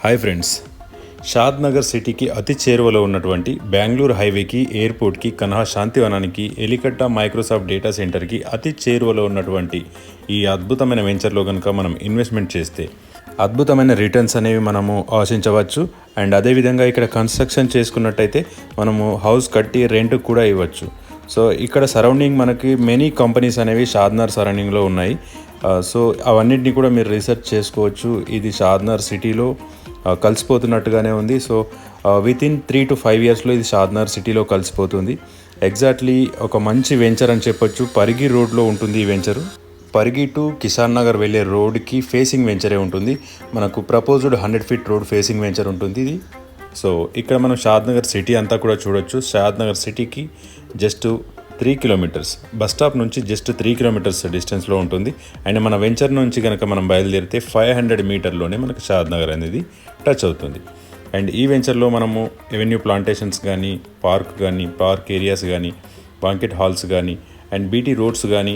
Hi friends, షాద్ నగర్ సిటీకి అతి చేరువలో ఉన్నటువంటి బెంగళూరు హైవేకి, ఎయిర్పోర్ట్కి, కన్హా శాంతివనానికి, ఎలికట్ట మైక్రోసాఫ్ట్ డేటా సెంటర్కి అతి చేరువలో ఉన్నటువంటి ఈ అద్భుతమైన వెంచర్లో కనుక మనం ఇన్వెస్ట్మెంట్ చేస్తే అద్భుతమైన రిటర్న్స్ అనేవి మనము ఆశించవచ్చు. అండ్ అదేవిధంగా ఇక్కడ కన్స్ట్రక్షన్ చేసుకున్నట్టయితే మనము హౌస్ కట్టి రెంట్ కూడా ఇవ్వచ్చు. సో ఇక్కడ సరౌండింగ్ మనకి మెనీ కంపెనీస్ అనేవి షాద్నగర్ సరౌండింగ్లో ఉన్నాయి. సో అవన్నింటినీ కూడా మీరు రీసెర్చ్ చేసుకోవచ్చు. ఇది షాద్నగర్ సిటీలో కలిసిపోతున్నట్టుగానే ఉంది. సో వితిన్ 3 to 5 yearsలో ఇది షాద్నగర్ సిటీలో కలిసిపోతుంది. ఎగ్జాక్ట్లీ ఒక మంచి వెంచర్ అని చెప్పొచ్చు. పరిగి రోడ్లో ఉంటుంది ఈ వెంచరు. పరిగి టు కిసాన్ నగర్ వెళ్ళే రోడ్కి ఫేసింగ్ వెంచరే ఉంటుంది. మనకు proposed 100 feet road facing venture ఉంటుంది ఇది. సో ఇక్కడ మనం షాద్నగర్ సిటీ అంతా కూడా చూడొచ్చు. షాద్నగర్ సిటీకి జస్ట్ 3 kilometers, బస్ స్టాప్ నుంచి జస్ట్ 3 kilometers డిస్టెన్స్లో ఉంటుంది. అండ్ మన వెంచర్ నుంచి కనుక మనం బయలుదేరితే 500 మీటర్లోనే మనకు షాద్నగర్ అనేది టచ్ అవుతుంది. అండ్ ఈ వెంచర్లో మనము ఎవెన్యూ ప్లాంటేషన్స్ కానీ, పార్క్ ఏరియాస్ కానీ, బాంకెట్ హాల్స్ కానీ, అండ్ బీటీ రోడ్స్ కానీ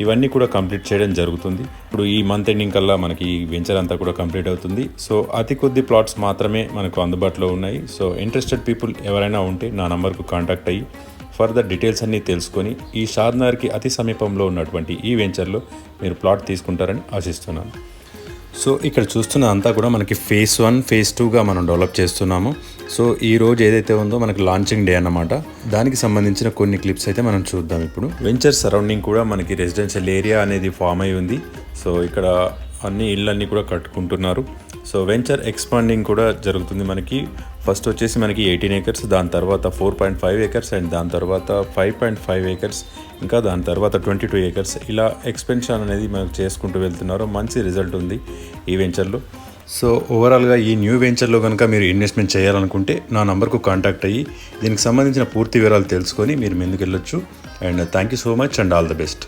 ఇవన్నీ కూడా కంప్లీట్ చేయడం జరుగుతుంది. ఇప్పుడు ఈ మంత్ ఎండింగ్ కల్లా మనకి ఈ వెంచర్ అంతా కూడా కంప్లీట్ అవుతుంది. సో అతి కొద్ది ప్లాట్స్ మాత్రమే మనకు అందుబాటులో ఉన్నాయి. సో ఇంట్రెస్టెడ్ పీపుల్ ఎవరైనా ఉంటే నా నంబర్కు కాంటాక్ట్ అయ్యి ఫర్దర్ డీటెయిల్స్ అన్నీ తెలుసుకొని ఈ షాద్నగర్కి అతి సమీపంలో ఉన్నటువంటి ఈ వెంచర్లో మీరు ప్లాట్ తీసుకుంటారని ఆశిస్తున్నాను. సో ఇక్కడ చూస్తున్న అంతా కూడా మనకి phase 1, phase 2గా మనం డెవలప్ చేస్తున్నాము. సో ఈ రోజు ఏదైతే ఉందో మనకి లాంచింగ్ డే అన్నమాట. దానికి సంబంధించిన కొన్ని క్లిప్స్ అయితే మనం చూద్దాం. ఇప్పుడు వెంచర్ సరౌండింగ్ కూడా మనకి రెసిడెన్షియల్ ఏరియా అనేది ఫామ్ అయి ఉంది. సో ఇక్కడ అన్ని ఇళ్ళన్నీ కూడా కట్టుకుంటున్నారు. సో వెంచర్ ఎక్స్పాండింగ్ కూడా జరుగుతుంది. మనకి ఫస్ట్ వచ్చేసి మనకి 18 acres, దాని తర్వాత 4.5 acres, అండ్ దాని తర్వాత 5.5 acres, ఇంకా దాని తర్వాత 22 acres, ఇలా ఎక్స్పెన్షన్ అనేది మనకు చేసుకుంటూ వెళ్తున్నారు. మంచి రిజల్ట్ ఉంది ఈ వెంచర్లో. సో ఓవరాల్గా ఈ న్యూ వెంచర్లో కనుక మీరు ఇన్వెస్ట్మెంట్ చేయాలనుకుంటే నా నంబర్కు కాంటాక్ట్ అయ్యి దీనికి సంబంధించిన పూర్తి వివరాలు తెలుసుకొని మీరు ముందుకు వెళ్ళొచ్చు. And thank you so much and all the best.